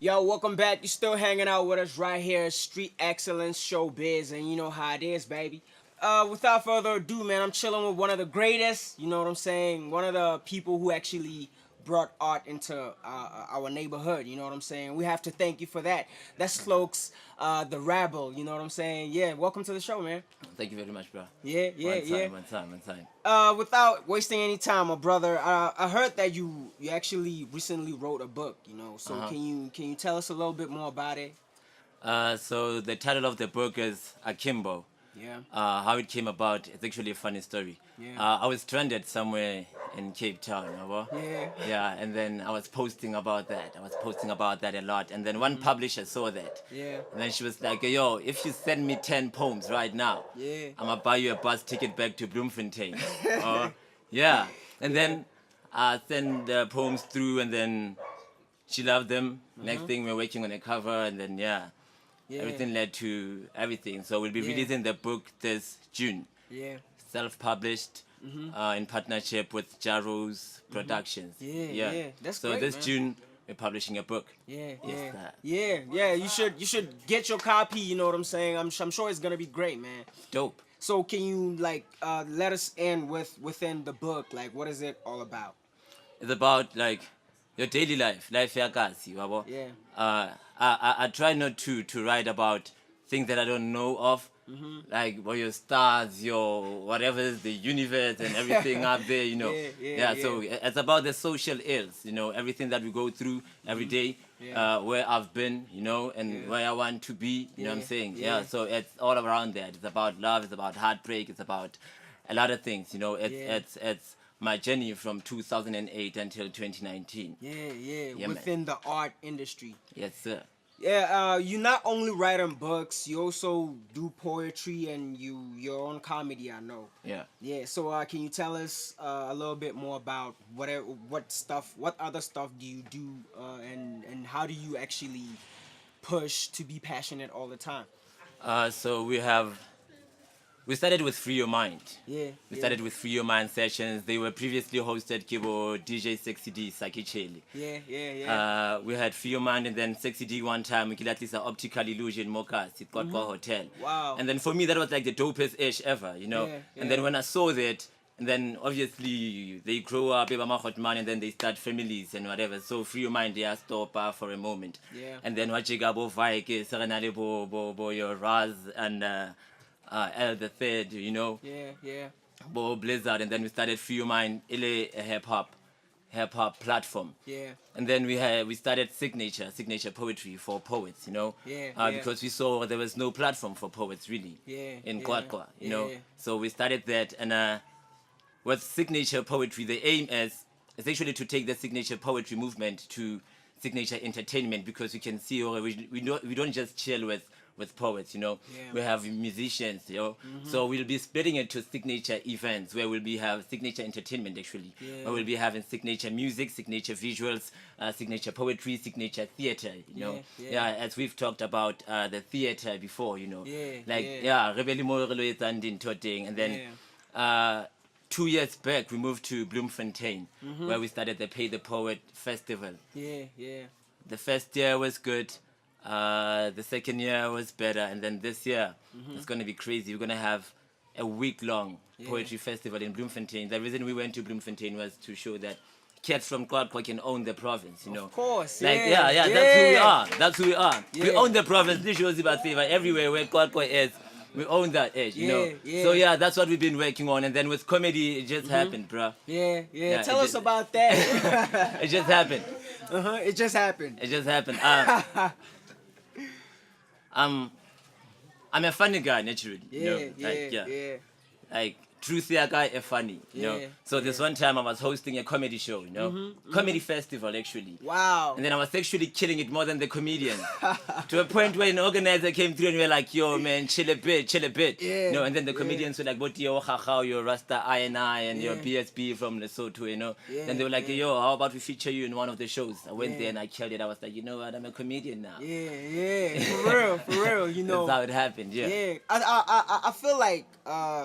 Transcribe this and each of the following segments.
Yo, welcome back. You still hanging out with us right here, Street Excellence Showbiz, and you know how it is, baby. Without further ado, man, I'm chilling with one of the greatest. You know what I'm saying? One of the people who actually brought art into our neighborhood. You know what I'm saying? We have to thank you for that. That's Hlox, the Rebel. You know what I'm saying? Yeah, welcome to the show, man. Thank you very much, bro. Yeah, yeah, One time. without wasting any time, my brother, I heard that you actually recently wrote a book. You know, so can you tell us a little bit more about it? So the title of the book is Akimbo. Yeah. How it came about, it's actually a funny story. Yeah. I was stranded somewhere in Cape Town, you know? Yeah. Yeah, and then I was posting about that. A lot. And then one publisher saw that. Yeah. And then she was like, yo, if you send me 10 poems right now, Yeah. I'm going to buy you a bus ticket back to Bloemfontein. Yeah. And then I sent the poems through, and then she loved them. Next thing, we're working on a cover, and then, yeah. Everything led to everything. So we'll be releasing the book this June. Yeah. Self-published in partnership with Jarrow's Productions. Yeah. That's so great, this man. June we're publishing a book. Yeah. Yes, You should get your copy. You know what I'm saying? I'm sure it's gonna be great, man. Dope. So can you let us in within the book? Like, what is it all about? It's about like your daily life yakasi, wabo. Yeah. I try not to write about things that I don't know of, like your stars, your whatever is the universe and everything out there, you know. Yeah. So it's about the social ills, you know, everything that we go through every day, where I've been, you know, and where I want to be, you know what I'm saying? Yeah. So it's all around that. It's about love, it's about heartbreak, it's about a lot of things, you know. It's my journey from 2008 until 2019. Yeah, within the art industry. Yes, sir. Yeah, you not only write on books, you also do poetry and your own comedy, I know. Yeah. So can you tell us a little bit more about what other stuff do you do, and how do you actually push to be passionate all the time? So we started with Free Your Mind. We started with Free Your Mind sessions. They were previously hosted by DJ Sexy D, Saki Cheli. Yeah. We had Free Your Mind, and then Sexy D one time, we could at least an optical illusion Mokas, it got hotel. Wow. And then for me, that was like the dopest ish ever, you know? And then when I saw that, and then obviously they grow up, and then they start families and whatever. So Free Your Mind, they stop for a moment. And then what you got, Vaike, Serenale, your Raz, and L the Third, you know. Bo Blizzard, and then we started Free Your Mind, a hip hop platform. And then we started Sicknatcha Poetry for poets, you know. Because we saw there was no platform for poets really in Kwatwa, you know. So we started that, and with Sicknatcha Poetry, the aim is actually to take the Sicknatcha Poetry Movement to Sicknatcha Entertainment, because you can see we don't just chill with poets, you know. We have musicians, you know. So we'll be splitting it to Sicknatcha events, where we'll have Sicknatcha Entertainment actually. Where we'll be having Sicknatcha music, Sicknatcha visuals, Sicknatcha poetry, Sicknatcha theater, you know. As we've talked about the theater before, you know. Rebel mo re lo etsang dintho teng. And then 2 years back, we moved to Bloemfontein, where we started the Pay the Poet Festival. The first year was good. The second year was better, and then this year it's going to be crazy. We're going to have a week-long poetry festival in Bloemfontein. The reason we went to Bloemfontein was to show that kids from Kwadko can own the province, you know. Of course, that's who we are. We own the province. This shows about everywhere where Kwadko is. We own that edge, you know. So that's what we've been working on, and then with comedy, it just happened, bro. Tell us about that. It just happened. It just happened. It just happened. I'm a funny guy naturally. You know? Like truth ya guy funny, you know. So this one time I was hosting a comedy show, you know, comedy festival actually. Wow. And then I was actually killing it more than the comedian. To a point where an organizer came through and we were like, yo man, chill a bit. Yeah. You know, and then the comedians were like, what yo how your Rasta INI and your BSB from Lesotho, you know. Then they were like, yo, how about we feature you in one of the shows? I went there and I killed it. I was like, you know what, I'm a comedian now. Yeah, for real, you know. That's how it happened, I feel like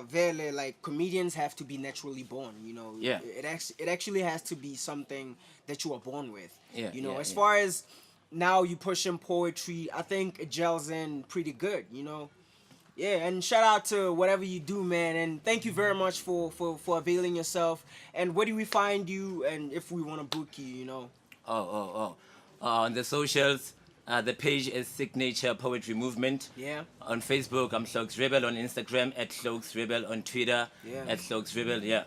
Vele, like comedians have to be naturally born, you know. Yeah. It actually has to be something that you are born with. Yeah, You know, yeah, as far as now you pushing poetry, I think it gels in pretty good, you know. Yeah, and shout out to whatever you do, man, and thank you very much for availing yourself. And where do we find you, and if we want to book you, you know? On the socials, the page is Sicknatcha Poetry Movement. Yeah. On Facebook, I'm Hlox Rebel. On Instagram, at Hlox Rebel. On Twitter, at Hlox Rebel. Yeah.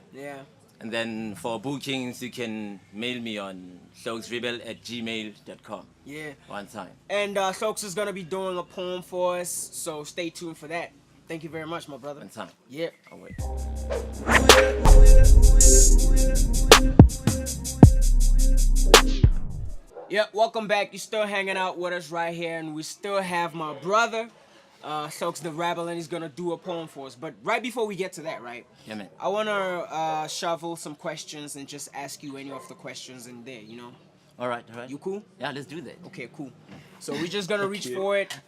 And then for bookings, you can mail me on hloxrebel@gmail.com. Yeah. One time. And Hlox is gonna be doing a poem for us, so stay tuned for that. Thank you very much, my brother. One time. Yeah. I'll wait. Yeah, welcome back. You're still hanging out with us right here, and we still have my brother, Hlox the Rebel, and he's gonna do a poem for us. But right before we get to that, right? Yeah, man. I wanna shovel some questions and just ask you any of the questions in there, you know? All right. You cool? Yeah, let's do that. Okay, cool. So we're just gonna reach for it.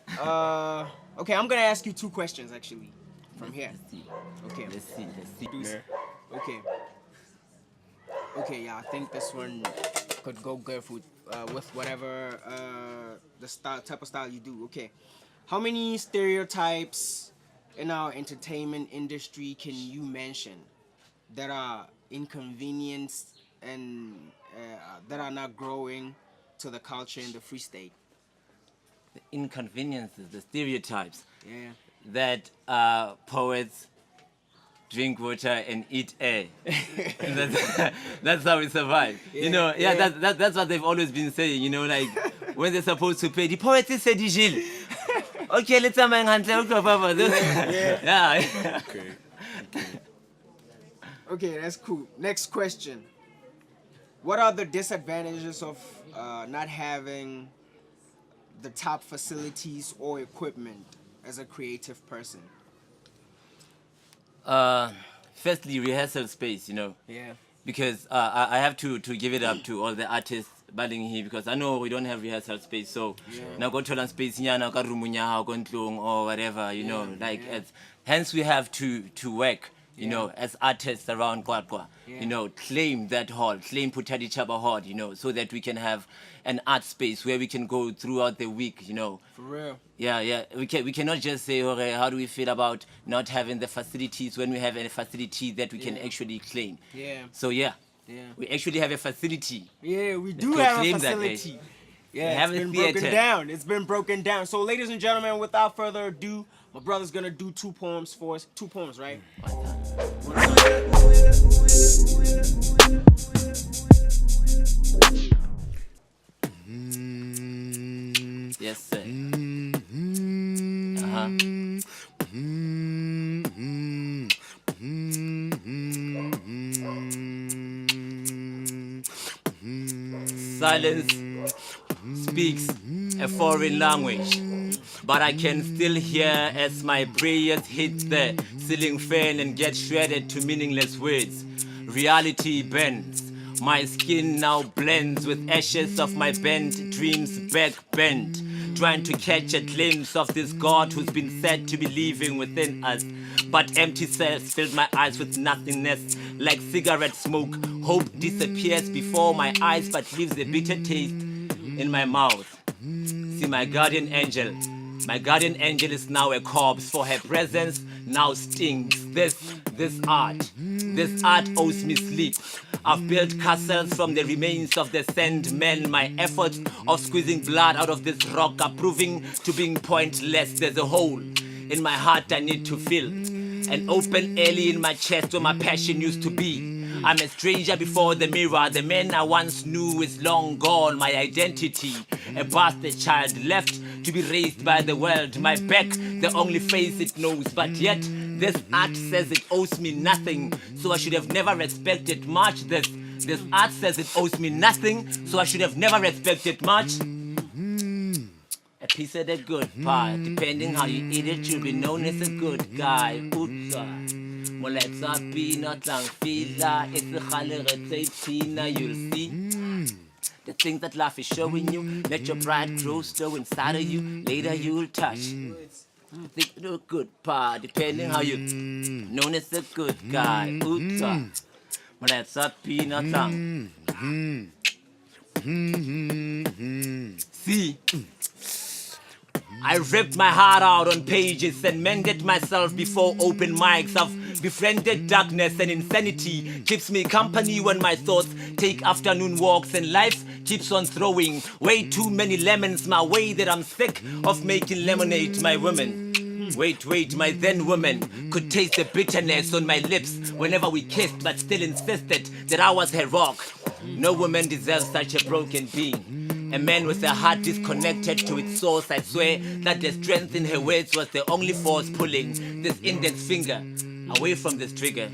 Okay, I'm gonna ask you 2 questions actually from here. Let's see. Okay. Let's see. Okay. Okay, yeah, I think this one could go good with whatever the type of style you do. Okay. How many stereotypes in our entertainment industry can you mention that are inconvenienced and that are not growing to the culture in the Free State? The inconveniences, the stereotypes. Yeah. That poets drink water and eat air. That's how we survive. You know, that's what they've always been saying, you know, like when they're supposed to pay. The poets say digil. Okay, let's have yeah. Okay, that's cool. Next question. What are the disadvantages of not having the top facilities or equipment as a creative person? Firstly, rehearsal space, you know. Yeah. Because I have to give it up to all the artists battling here, because I know we don't have rehearsal space. So now go to space nyana ka room nya go ntlong or whatever, you know, like hence we have to work, you know, as artists around Kwakwa, you know, claim that hall, claim Putadi Chaba Hall, you know, so that we can have an art space where we can go throughout the week, you know. For real. Yeah. We cannot just say, okay, how do we feel about not having the facilities when we have a facility that we can actually claim? Yeah. So we actually have a facility. Yeah, we do to have a claim that, facility. We Yeah, have it's a been theater. broken down. It's been broken down. So, ladies and gentlemen, without further ado, my brother's gonna do 2 poems for us. 2 poems, right? Yes, sir. Silence speaks a foreign language, but I can still hear as my prayers hit the ceiling fan and get shredded to meaningless words. Reality bends. My skin now blends with ashes of my bent dreams back bent, trying to catch a glimpse of this God who's been said to be living within us. But empty cells filled my eyes with nothingness, like cigarette smoke. Hope disappears before my eyes, but leaves a bitter taste in my mouth. See my guardian angel. My guardian angel is now a corpse, for her presence now stings. This art owes me sleep. I've built castles from the remains of the sandmen. My efforts of squeezing blood out of this rock are proving to being pointless. There's a hole in my heart I need to fill, an open alley in my chest where my passion used to be. I'm a stranger before the mirror. The man I once knew is long gone. My identity, a bastard child left to be raised by the world. My back, the only face it knows. But yet, this art says it owes me nothing, so I should have never respected much. This art says it owes me nothing, so I should have never respected much. A piece of the good part, depending how you eat it, you'll be known as a good guy. Moletsa peanut lang fila, it's a khaleretsina, you'll see. The things that life is showing you, let your pride grow slow inside of you, later you'll touch. Think of the good part, depending how you known as a good guy. Moletsa peanut lang. See, I ripped my heart out on pages and mended myself before open mics. I've befriended darkness and insanity. Keeps me company when my thoughts take afternoon walks, and life keeps on throwing way too many lemons my way that I'm sick of making lemonade. My woman, wait, my then woman could taste the bitterness on my lips whenever we kissed, but still insisted that I was her rock. No woman deserves such a broken being. A man with a heart disconnected to its source. I swear that the strength in her words was the only force pulling this index finger away from this trigger.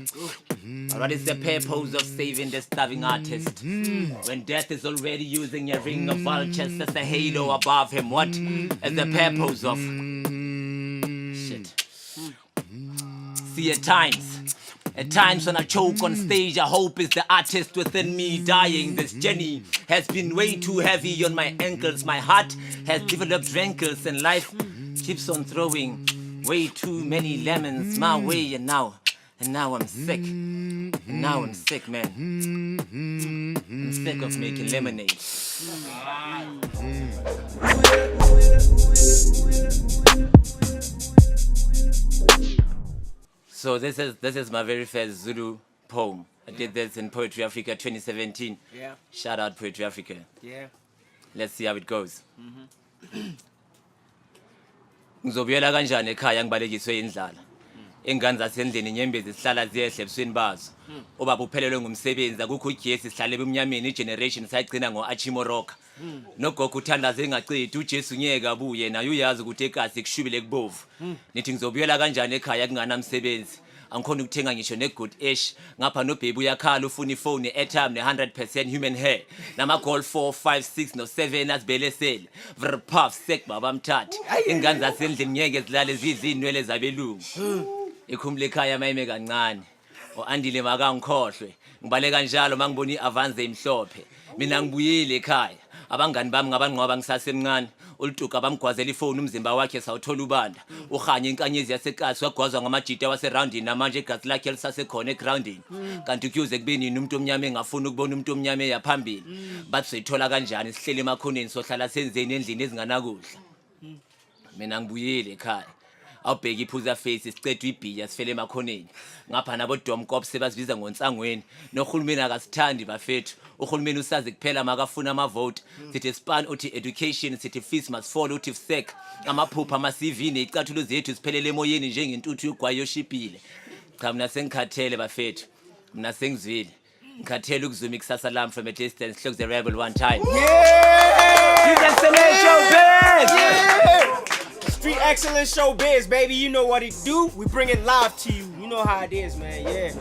But what is the purpose of saving the starving artist when death is already using a ring of vultures as a halo above him? What is the purpose of shit? See, at times when I choke on stage, I hope it's the artist within me dying. This journey has been way too heavy on my ankles. My heart has developed rankles, and life keeps on throwing way too many lemons my way. And now I'm sick. And now I'm sick, man. I'm sick of making lemonade. So this is my very first Zulu poem. I did this in Poetry Africa 2017. Yeah. Shout out Poetry Africa. Yeah. Let's see how it goes. Ngizobuyela kanjani ekhaya ngibalekiswe indlala. Ingane zasendlini inyembezi sihlala ziyehle ebusweni bazo. Ubaba uphelelwe ngumsebenzi akukho ugesi sihlale ebumnyameni igeneration sayigcina ngo-Achimoroka. Nogogo uthandaze engacedi uJesu ngeke abuye naye uyazi ukuthi ekasi kushubile kubovu. Nithi ngizobuyela kanjani ekhaya kunganamsebenzi. Angikhona ukuthenga ngisho ne-good ish. Ngapha nobhebi uyakhala ufuna ifone ne-airtime ne-100% human hair. Nama-goal 4, 5, 6 no-7 azibelesele. Vrpuff sek baba mthatha. Ingane zasendlini ngeke zilale zizinwele zabelungu. Ikhumule ekhaya mayime kancane. O-Andile makangikhohlwe. Ngibaleka njalo mangibona i-avance imhlophe. Mina ngibuyile ekhaya. Abangani bami ngabanqoba ngisasemncane. Ulituka bamgwazela ifone umzimba wakhe sawuthola ubanda. Ukhanye inkanyezi yasekasi wagwazwa ngamajita waseroundini namanje igazi lakhe lisasekhona egroundini. Kanti kuze kube nini umuntu omnyama engafuna ukubona umuntu omnyama eyaphambili. Bathi sithola kanjani sihlele emakhoneni sohlala senzeni endlini ezinganakudla. Mina ngibuyile ekhaya. Awubheka iphuza face siceda ibhiya sifele emakhoneni. Ngapha nabo domkop sebazibiza ngonsangweni. Nohulumeni akasithandi bafethu. Uhulumeni usazi kuphela makafuna amavote. Sithi span uthi education, sithi fees must fall uthi sec. Amaphupha ama-CV nezicathulo zethu siphelele emoyeni njengentuthu yogwayo yoshipile. Cha mina sengikhathele bafethu. Mina sengizwile. Ngikhathele ukuzuma ikusasa lami from a distance. Hlox Rebel one time. Yeah! Yeah! Street Excellence Showbiz, baby. You know what it do. We bring it live to you. You know how it is, man. Yeah.